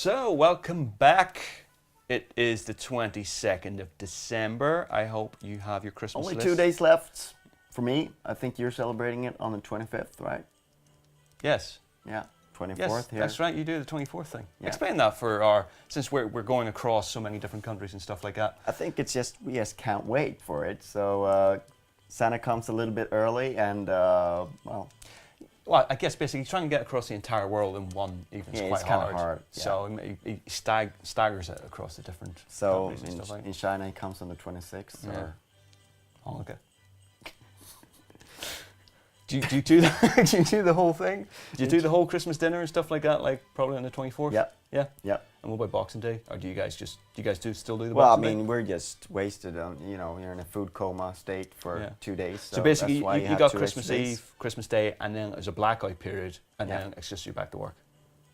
So, welcome back. It is the 22nd of December. I hope you have your Christmas Only list. 2 days left for me. I think you're celebrating it on the 25th, right? Yes. Yeah, 24th Yes, here. that's right. You do the 24th thing. Yeah. Explain that for our, since we're going across so many different countries and stuff like that. I think it's just, we just can't wait for it. So Santa comes a little bit early and, well, I guess basically trying to get across the entire world in one evening is quite it's kind hard. of hard. Yeah. So he staggers it across the different So countries and stuff like in China it comes on the 26th. Yeah. Or Oh, okay. Do you do that? Do you do the whole thing? Do you do the whole Christmas dinner and stuff like that? Like probably on the 24th. Yeah. Yeah. Yeah. And what about Boxing Day? Or do you guys still do the Well, I Boxing Day? mean, we're just wasted on, you're in a food coma state for Yeah. 2 days. So basically, that's why you have got 2 Christmas extra days, Eve, Christmas Day, and then there's a blackout period, and Yeah. then it's just you back to work.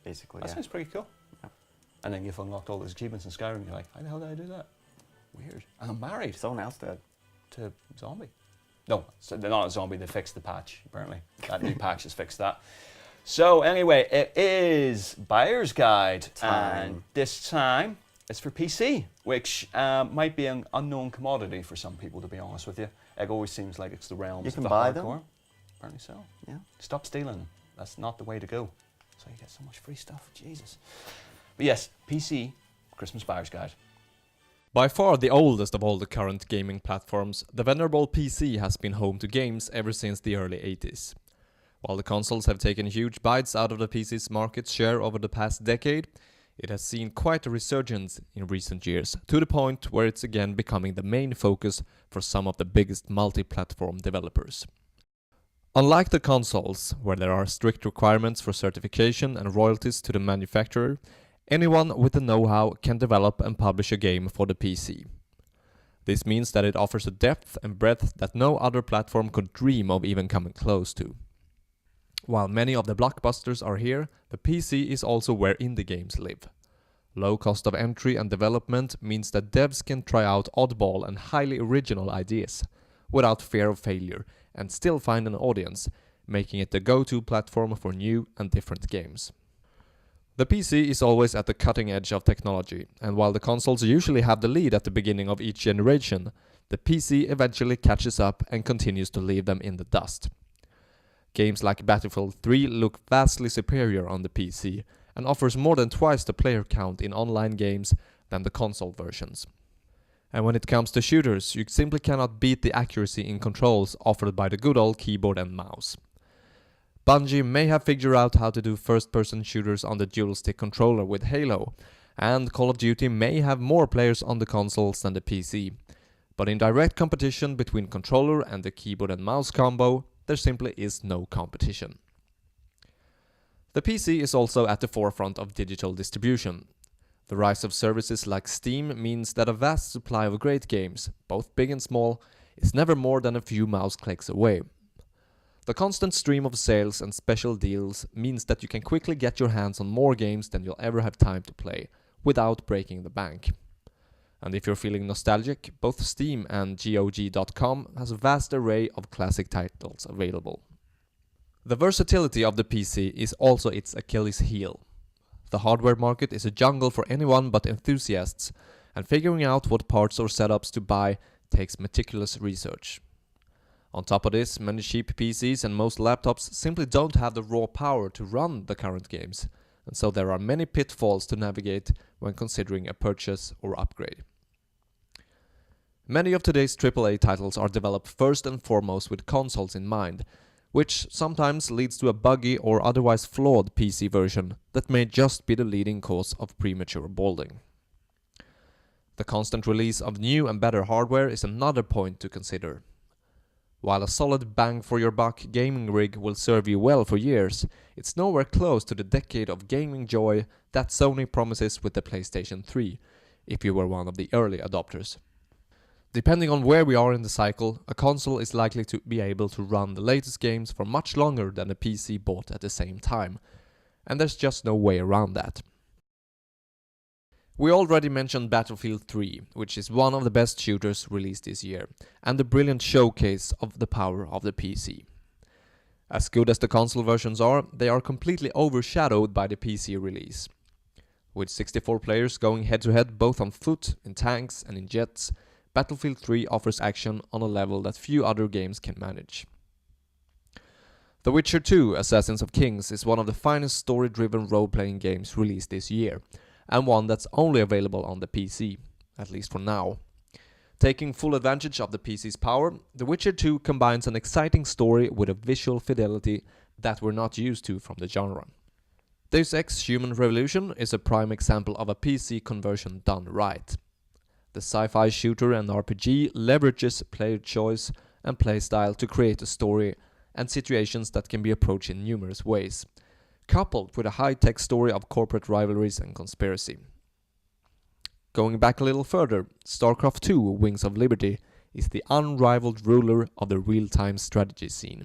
basically. That Yeah. sounds pretty cool. Yeah. And then you've unlocked all those achievements in Skyrim. You're like, how the hell did I do that? Weird. And I'm married Someone else did. to zombie. No, so they're not a zombie. They fixed the patch. Apparently, that new patch has fixed that. So anyway, it is Buyer's Guide, and Time. this time it's for PC, which might be an unknown commodity for some people. To be honest with you, it always seems like it's the realms You of can the buy hardcore. them? Apparently so. Yeah. Stop stealing them. That's not the way to go. So you get so much free stuff. Jesus. But yes, PC Christmas Buyer's Guide. By far the oldest of all the current gaming platforms, the venerable PC has been home to games ever since the early 80s. While the consoles have taken huge bites out of the PC's market share over the past decade, it has seen quite a resurgence in recent years, to the point where it's again becoming the main focus for some of the biggest multi-platform developers. Unlike the consoles, where there are strict requirements for certification and royalties to the manufacturer, anyone with the know-how can develop and publish a game for the PC. This means that it offers a depth and breadth that no other platform could dream of even coming close to. While many of the blockbusters are here, the PC is also where indie games live. Low cost of entry and development means that devs can try out oddball and highly original ideas, without fear of failure, and still find an audience, making it the go-to platform for new and different games. The PC is always at the cutting edge of technology, and while the consoles usually have the lead at the beginning of each generation, the PC eventually catches up and continues to leave them in the dust. Games like Battlefield 3 look vastly superior on the PC, and offers more than twice the player count in online games than the console versions. And when it comes to shooters, you simply cannot beat the accuracy in controls offered by the good old keyboard and mouse. Bungie may have figured out how to do first-person shooters on the dual-stick controller with Halo, and Call of Duty may have more players on the consoles than the PC. But in direct competition between controller and the keyboard and mouse combo, there simply is no competition. The PC is also at the forefront of digital distribution. The rise of services like Steam means that a vast supply of great games, both big and small, is never more than a few mouse clicks away. The constant stream of sales and special deals means that you can quickly get your hands on more games than you'll ever have time to play, without breaking the bank. And if you're feeling nostalgic, both Steam and GOG.com has a vast array of classic titles available. The versatility of the PC is also its Achilles heel. The hardware market is a jungle for anyone but enthusiasts, and figuring out what parts or setups to buy takes meticulous research. On top of this, many cheap PCs and most laptops simply don't have the raw power to run the current games, and so there are many pitfalls to navigate when considering a purchase or upgrade. Many of today's AAA titles are developed first and foremost with consoles in mind, which sometimes leads to a buggy or otherwise flawed PC version that may just be the leading cause of premature balding. The constant release of new and better hardware is another point to consider. While a solid bang-for-your-buck gaming rig will serve you well for years, it's nowhere close to the decade of gaming joy that Sony promises with the PlayStation 3, if you were one of the early adopters. Depending on where we are in the cycle, a console is likely to be able to run the latest games for much longer than a PC bought at the same time, and there's just no way around that. We already mentioned Battlefield 3, which is one of the best shooters released this year, and a brilliant showcase of the power of the PC. As good as the console versions are, they are completely overshadowed by the PC release. With 64 players going head-to-head both on foot, in tanks and in jets, Battlefield 3 offers action on a level that few other games can manage. The Witcher 2: Assassins of Kings is one of the finest story-driven role-playing games released this year, and one that's only available on the PC, at least for now. Taking full advantage of the PC's power, The Witcher 2 combines an exciting story with a visual fidelity that we're not used to from the genre. Deus Ex: Human Revolution is a prime example of a PC conversion done right. The sci-fi shooter and RPG leverages player choice and playstyle to create a story and situations that can be approached in numerous ways, coupled with a high-tech story of corporate rivalries and conspiracy. Going back a little further, StarCraft 2: Wings of Liberty is the unrivaled ruler of the real-time strategy scene.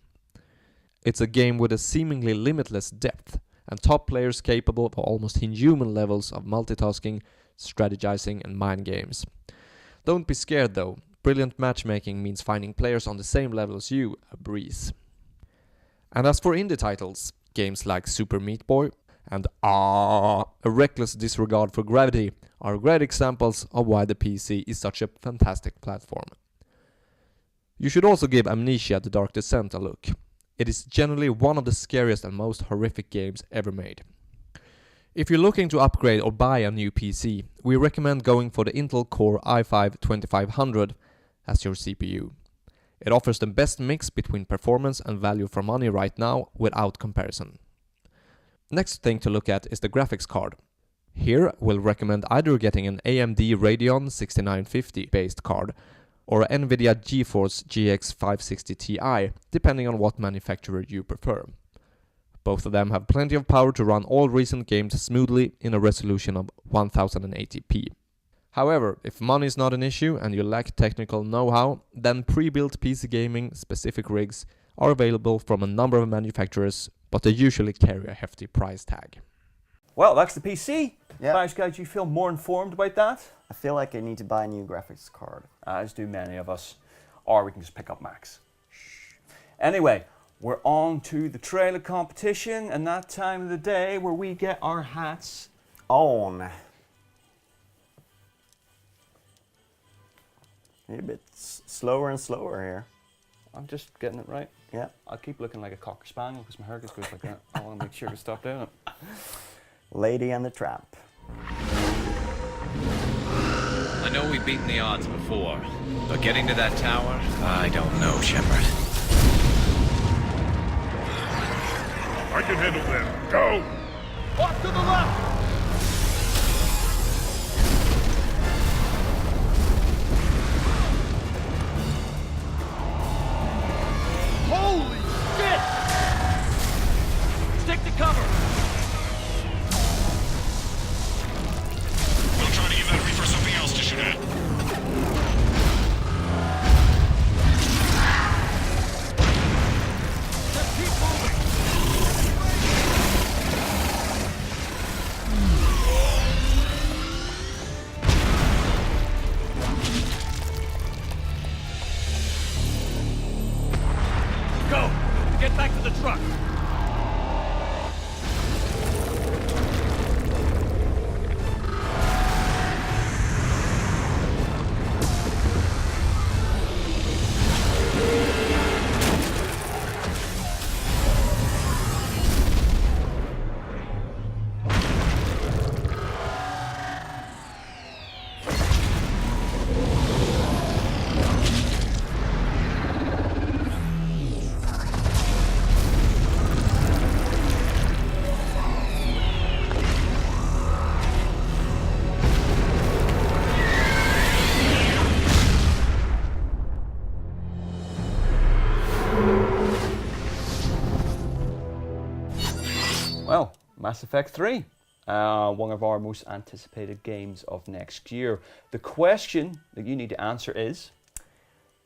It's a game with a seemingly limitless depth, and top players capable of almost inhuman levels of multitasking, strategizing and mind games. Don't be scared though, brilliant matchmaking means finding players on the same level as you a breeze. And as for indie titles, games like Super Meat Boy and A Reckless Disregard for Gravity are great examples of why the PC is such a fantastic platform. You should also give Amnesia: The Dark Descent a look. It is generally one of the scariest and most horrific games ever made. If you're looking to upgrade or buy a new PC, we recommend going for the Intel Core i5-2500 as your CPU. It offers the best mix between performance and value for money right now without comparison. Next thing to look at is the graphics card. Here we'll recommend either getting an AMD Radeon 6950 based card or a Nvidia GeForce GX 560 Ti, depending on what manufacturer you prefer. Both of them have plenty of power to run all recent games smoothly in a resolution of 1080p. However, if money is not an issue and you lack technical know-how, then pre-built PC gaming specific rigs are available from a number of manufacturers, but they usually carry a hefty price tag. Well, that's the PC. Yeah. Guys, do you feel more informed about that? I feel like I need to buy a new graphics card. As do many of us. Or we can just pick up Macs. Shh. Anyway, we're on to the trailer competition and that time of the day where we get our hats On. You're a bit slower and slower here. I'm just getting it right. Yeah. I'll keep looking like a cocker spaniel because my hair gets like that. I want to make sure to stop doing it. Lady and the Tramp. I know we've beaten the odds before, but getting to that tower, I don't know, Shepard. I can handle them. Go! Off to the left! Holy shit! Stick to cover! We'll try to give that reefer something else to shoot at. Just keep moving! Go! Get back to the truck! Well, Mass Effect 3, one of our most anticipated games of next year. The question that you need to answer is...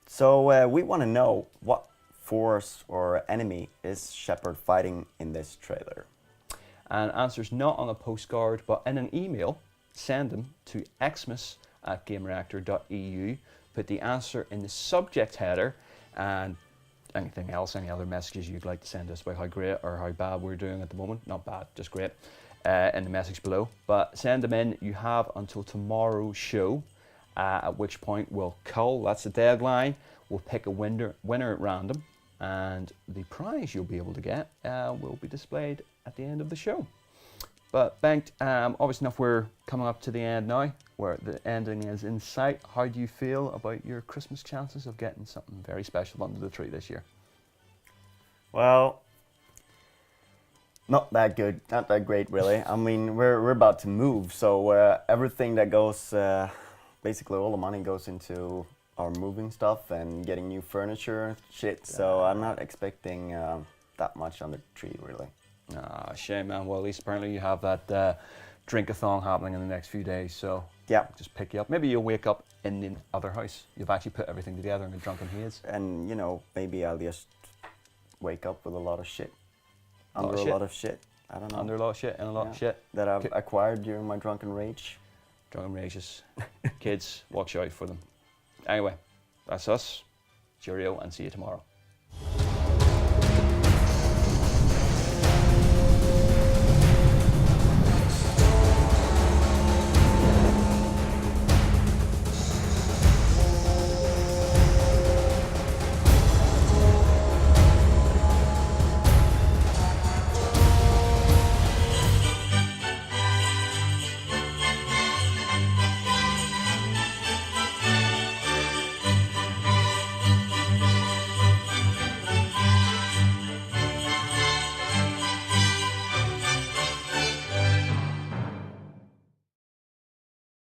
So we want to know what force or enemy is Shepard fighting in this trailer. And answers not on a postcard, but in an email. Send them to xmas@gamereactor.eu. Put the answer in the subject header, and anything else, any other messages you'd like to send us about how great or how bad we're doing at the moment, not bad, just great, in the message below. But send them in. You have until tomorrow's show, at which point we'll cull, that's the deadline. We'll pick a winner at random, and the prize you'll be able to get will be displayed at the end of the show. But Bengt, obviously enough, we're coming up to the end now, where the ending is in sight. How do you feel about your Christmas chances of getting something very special under the tree this year? Well, not that good, not that great really. I mean, we're about to move, so everything that goes, basically all the money goes into our moving stuff and getting new furniture, shit. So I'm not expecting that much on the tree really. Ah, shame, man. Well, at least apparently you have that drink-a-thon happening in the next few days, so Yeah. just pick you up. Maybe you'll wake up in the other house. You've actually put everything together in a drunken haze. And you know, maybe I'll just wake up with a lot of shit. Lot of Under a shit? lot of shit. I don't know. Under a lot of shit and a lot of Yeah. shit. That I've Ki- acquired during my drunken rage. Drunken rages. Kids, watch out for them. Anyway, that's us. Cheerio, and see you tomorrow.